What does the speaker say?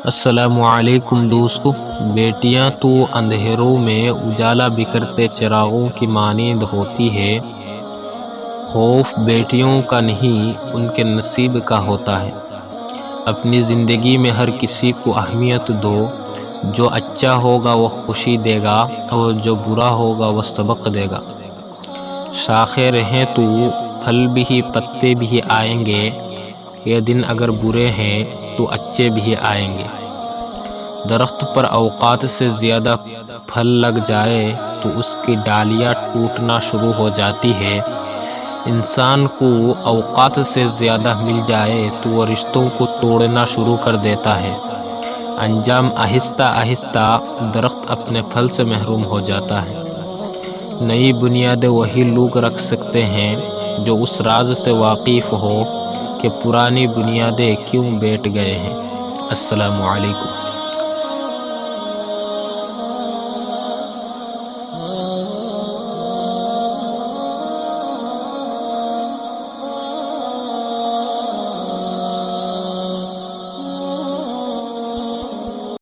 السلام علیکم دوستو، بیٹیاں تو اندھیروں میں اجالا بکھرتے چراغوں کی مانند ہوتی ہے۔ خوف بیٹیوں کا نہیں، ان کے نصیب کا ہوتا ہے۔ اپنی زندگی میں ہر کسی کو اہمیت دو، جو اچھا ہوگا وہ خوشی دے گا اور جو برا ہوگا وہ سبق دے گا۔ شاخیں رہیں تو پھل بھی پتے بھی آئیں گے، یہ دن اگر برے ہیں تو اچھے بھی آئیں گے۔ درخت پر اوقات سے زیادہ پھل لگ جائے تو اس کی ڈالیاں ٹوٹنا شروع ہو جاتی ہے۔ انسان کو اوقات سے زیادہ مل جائے تو وہ رشتوں کو توڑنا شروع کر دیتا ہے۔ انجام آہستہ آہستہ درخت اپنے پھل سے محروم ہو جاتا ہے۔ نئی بنیادیں وہی لوگ رکھ سکتے ہیں جو اس راز سے واقف ہو کہ پرانی بنیادیں کیوں بیٹھ گئے ہیں۔ السلام علیکم۔